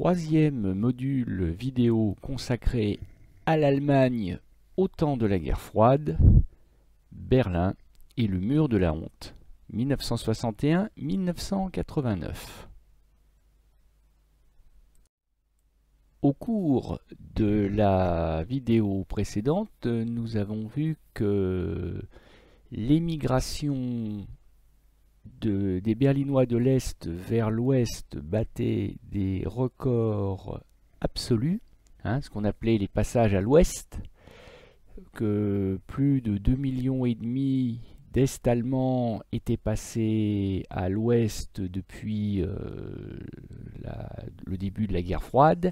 troisième module vidéo consacré à l'Allemagne au temps de la guerre froide, Berlin et le mur de la honte, 1961-1989. Au cours de la vidéo précédente, nous avons vu que l'émigration des Berlinois de l'Est vers l'Ouest battait des records absolus, ce qu'on appelait les passages à l'Ouest, que plus de 2,5 millions d'Est-Allemands étaient passés à l'Ouest depuis le début de la guerre froide,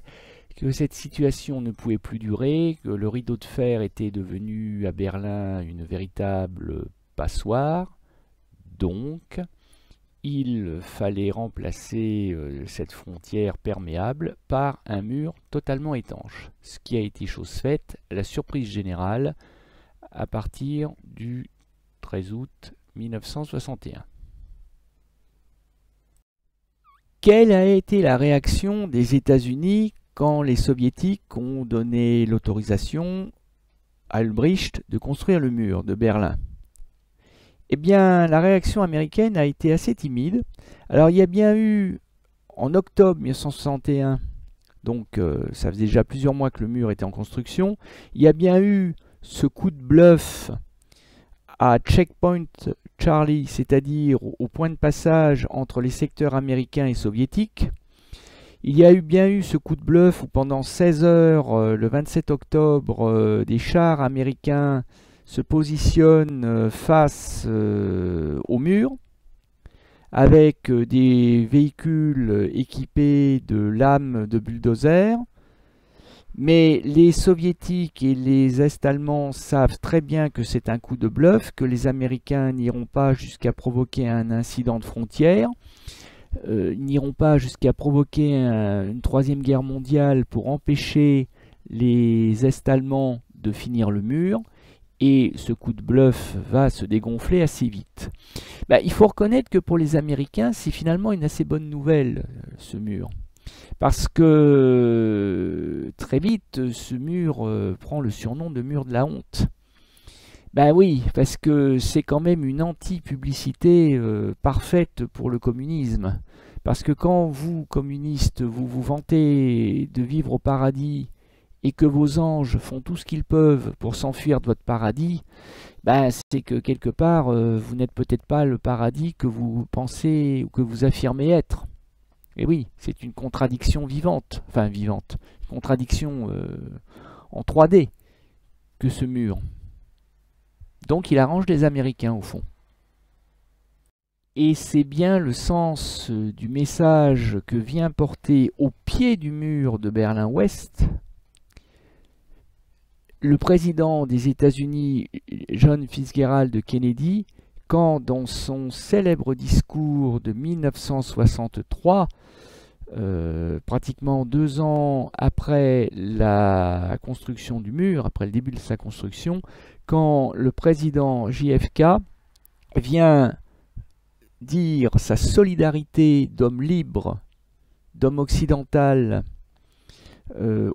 que cette situation ne pouvait plus durer, que le rideau de fer était devenu à Berlin une véritable passoire. Donc, il fallait remplacer cette frontière perméable par un mur totalement étanche, ce qui a été chose faite, la surprise générale, à partir du 13 août 1961. Quelle a été la réaction des États-Unis quand les Soviétiques ont donné l'autorisation à Ulbricht de construire le mur de Berlin? Eh bien, la réaction américaine a été assez timide. Alors, il y a bien eu, en octobre 1961, donc ça faisait déjà plusieurs mois que le mur était en construction, il y a bien eu ce coup de bluff à Checkpoint Charlie, c'est-à-dire au point de passage entre les secteurs américains et soviétiques. Il y a bien eu ce coup de bluff où pendant 16 heures, le 27 octobre, des chars américains se positionnent face au mur avec des véhicules équipés de lames de bulldozer. Mais les Soviétiques et les Est-Allemands savent très bien que c'est un coup de bluff, que les Américains n'iront pas jusqu'à provoquer un incident de frontière, n'iront pas jusqu'à provoquer une troisième guerre mondiale pour empêcher les Est-Allemands de finir le mur. Et ce coup de bluff va se dégonfler assez vite. Il faut reconnaître que pour les Américains, c'est finalement une assez bonne nouvelle, ce mur. Parce que très vite, ce mur prend le surnom de mur de la honte. Oui, parce que c'est quand même une anti-publicité parfaite pour le communisme. Parce que quand vous, communistes, vous vous vantez de vivre au paradis, et que vos anges font tout ce qu'ils peuvent pour s'enfuir de votre paradis, c'est que quelque part, vous n'êtes peut-être pas le paradis que vous pensez ou que vous affirmez être. Et oui, c'est une contradiction vivante, une contradiction en 3D que ce mur. Donc il arrange les Américains au fond. Et c'est bien le sens du message que vient porter au pied du mur de Berlin-Ouest le président des États-Unis, John Fitzgerald Kennedy, quand dans son célèbre discours de 1963, pratiquement 2 ans après la construction du mur, après le début de sa construction, quand le président JFK vient dire sa solidarité d'homme libre, d'homme occidental,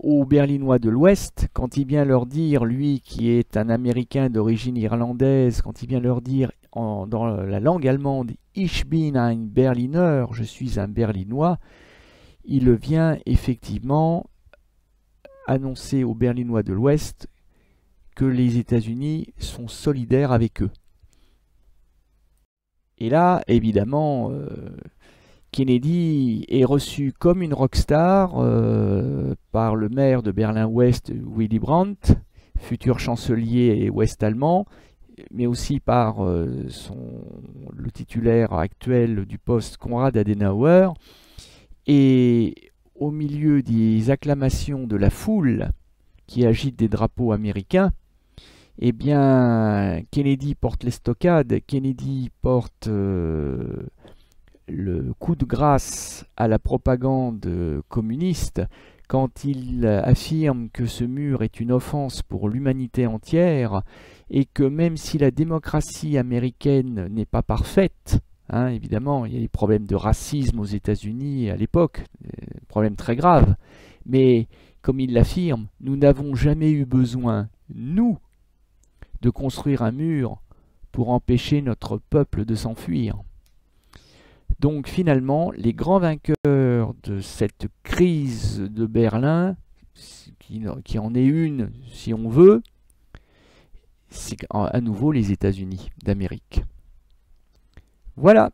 aux Berlinois de l'Ouest, quand il vient leur dire, lui qui est un Américain d'origine irlandaise, quand il vient leur dire dans la langue allemande « Ich bin ein Berliner », je suis un Berlinois, il vient effectivement annoncer aux Berlinois de l'Ouest que les États-Unis sont solidaires avec eux. Et là, évidemment, Kennedy est reçu comme une rockstar par le maire de Berlin-Ouest, Willy Brandt, futur chancelier ouest-allemand, mais aussi par le titulaire actuel du poste, Konrad Adenauer. Et au milieu des acclamations de la foule qui agite des drapeaux américains, eh bien, Kennedy porte l'estocade, Kennedy porte le coup de grâce à la propagande communiste quand il affirme que ce mur est une offense pour l'humanité entière et que même si la démocratie américaine n'est pas parfaite, évidemment, il y a des problèmes de racisme aux États-Unis à l'époque, problème très grave. Mais, comme il l'affirme, nous n'avons jamais eu besoin, nous, de construire un mur pour empêcher notre peuple de s'enfuir. Donc finalement, les grands vainqueurs de cette crise de Berlin, qui en est une si on veut, c'est à nouveau les États-Unis d'Amérique. Voilà,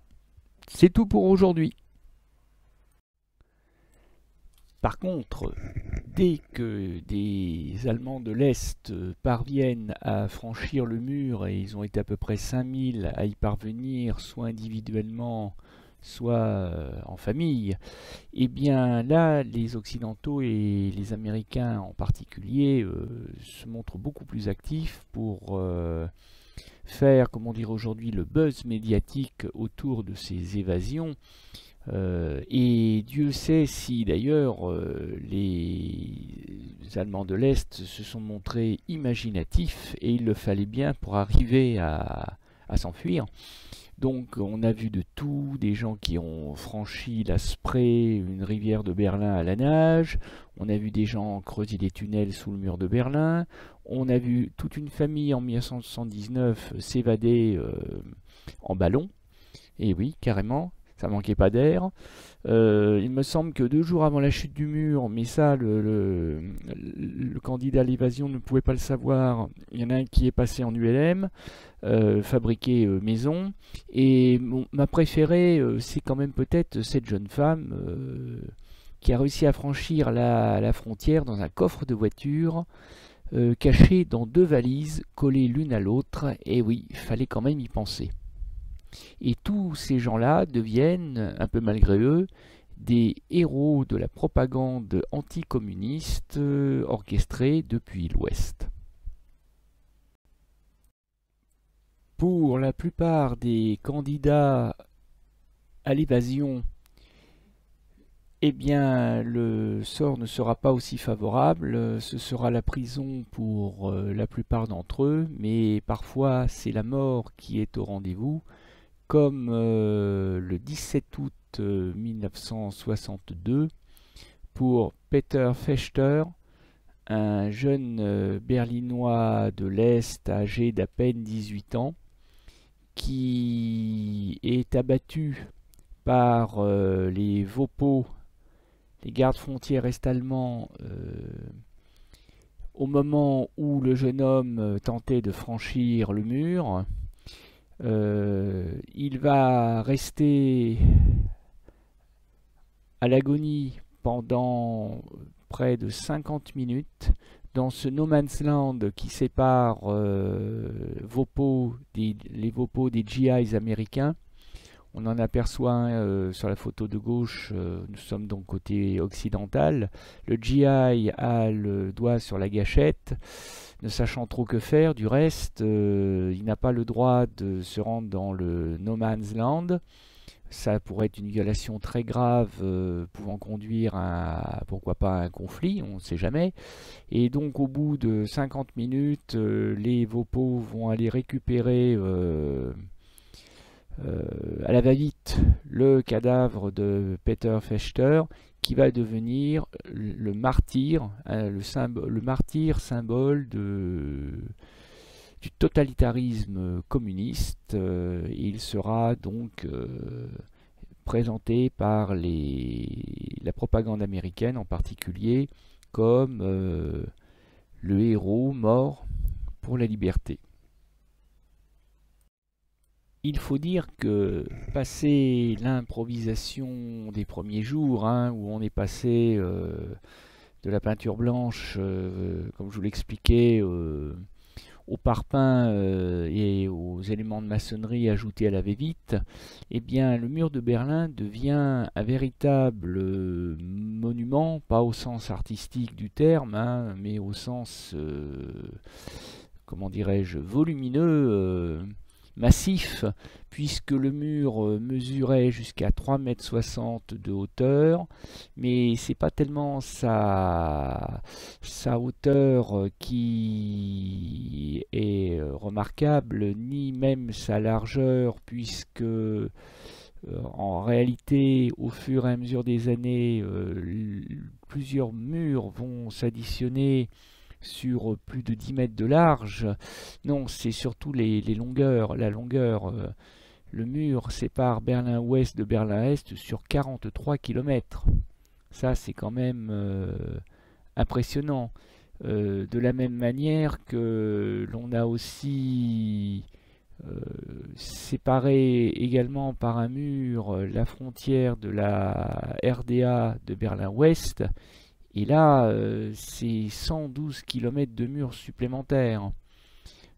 c'est tout pour aujourd'hui. Par contre, dès que des Allemands de l'Est parviennent à franchir le mur, et ils ont été à peu près 5000 à y parvenir, soit individuellement, soit en famille, et bien là, les Occidentaux et les Américains en particulier se montrent beaucoup plus actifs pour faire, comment dire aujourd'hui, le buzz médiatique autour de ces évasions. Et Dieu sait si d'ailleurs les Allemands de l'Est se sont montrés imaginatifs, et il le fallait bien pour arriver à s'enfuir. Donc on a vu de tout, des gens qui ont franchi la Spree, une rivière de Berlin à la nage, on a vu des gens creuser des tunnels sous le mur de Berlin, on a vu toute une famille en 1979 s'évader en ballon, et oui, carrément, ça manquait pas d'air. Il me semble que 2 jours avant la chute du mur, mais ça, le candidat à l'évasion ne pouvait pas le savoir, il y en a un qui est passé en ULM, fabriqué maison, et ma préférée, c'est quand même peut-être cette jeune femme qui a réussi à franchir la frontière dans un coffre de voiture, caché dans 2 valises collées l'une à l'autre, et oui, il fallait quand même y penser. Et tous ces gens-là deviennent, un peu malgré eux, des héros de la propagande anticommuniste orchestrée depuis l'Ouest. Pour la plupart des candidats à l'évasion, eh bien, le sort ne sera pas aussi favorable. Ce sera la prison pour la plupart d'entre eux, mais parfois c'est la mort qui est au rendez-vous, comme le 17 août 1962 pour Peter Fechter, un jeune berlinois de l'Est âgé d'à peine 18 ans, qui est abattu par les VoPo, les gardes-frontières est-allemands, au moment où le jeune homme tentait de franchir le mur. Il va rester à l'agonie pendant près de 50 minutes dans ce no man's land qui sépare les VoPo des GIs américains. On en aperçoit un sur la photo de gauche, nous sommes donc côté occidental. Le GI a le doigt sur la gâchette, ne sachant trop que faire. Du reste, il n'a pas le droit de se rendre dans le no man's land. Ça pourrait être une violation très grave, pouvant conduire à, pourquoi pas, un conflit, on ne sait jamais. Et donc au bout de 50 minutes, les VoPo vont aller récupérer à la va-vite le cadavre de Peter Fechter, qui va devenir le martyr, le martyr symbole du totalitarisme communiste. Il sera donc présenté par la propagande américaine en particulier comme le héros mort pour la liberté. Il faut dire que, passé l'improvisation des premiers jours, où on est passé de la peinture blanche, comme je vous l'expliquais, au parpaing et aux éléments de maçonnerie ajoutés à la va-vite, eh bien, le mur de Berlin devient un véritable monument, pas au sens artistique du terme, mais au sens, comment dirais-je, volumineux, massif, puisque le mur mesurait jusqu'à 3,60 m de hauteur, mais c'est pas tellement sa hauteur qui est remarquable, ni même sa largeur, puisque En réalité, au fur et à mesure des années, plusieurs murs vont s'additionner sur plus de 10 mètres de large. Non, c'est surtout les longueurs, la longueur. Le mur sépare Berlin-Ouest de Berlin-Est sur 43 km. Ça, c'est quand même impressionnant. De la même manière que l'on a aussi séparé également par un mur la frontière de la RDA de Berlin-Ouest. Et là, c'est 112 km de murs supplémentaires.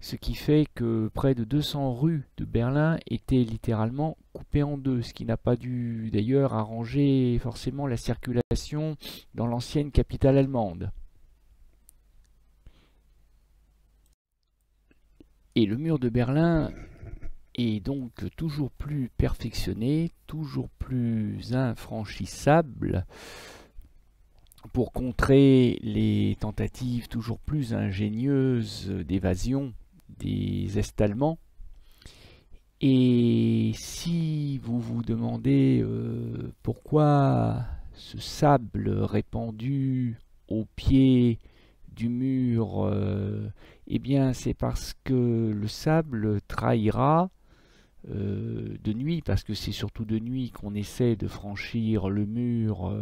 Ce qui fait que près de 200 rues de Berlin étaient littéralement coupées en deux, ce qui n'a pas dû d'ailleurs arranger forcément la circulation dans l'ancienne capitale allemande. Et le mur de Berlin est donc toujours plus perfectionné, toujours plus infranchissable pour contrer les tentatives toujours plus ingénieuses d'évasion des Est-Allemands. Et si vous vous demandez pourquoi ce sable répandu au pied du mur, eh bien c'est parce que le sable trahira de nuit, parce que c'est surtout de nuit qu'on essaie de franchir le mur.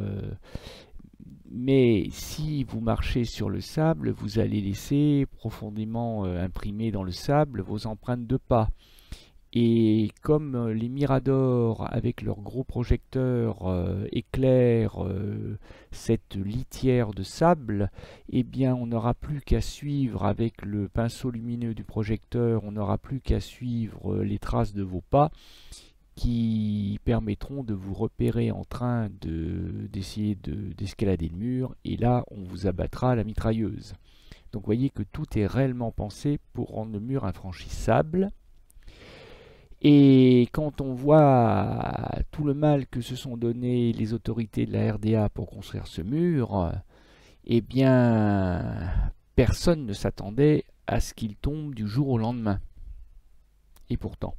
Mais si vous marchez sur le sable, vous allez laisser profondément imprimées dans le sable vos empreintes de pas. Et comme les miradors, avec leurs gros projecteurs, éclairent cette litière de sable, eh bien on n'aura plus qu'à suivre avec le pinceau lumineux du projecteur, on n'aura plus qu'à suivre les traces de vos pas qui permettront de vous repérer en train d'essayer d'escalader le mur, et là on vous abattra la mitrailleuse. Donc vous voyez que tout est réellement pensé pour rendre le mur infranchissable. Et quand on voit tout le mal que se sont donné les autorités de la RDA pour construire ce mur, eh bien personne ne s'attendait à ce qu'il tombe du jour au lendemain. Et pourtant.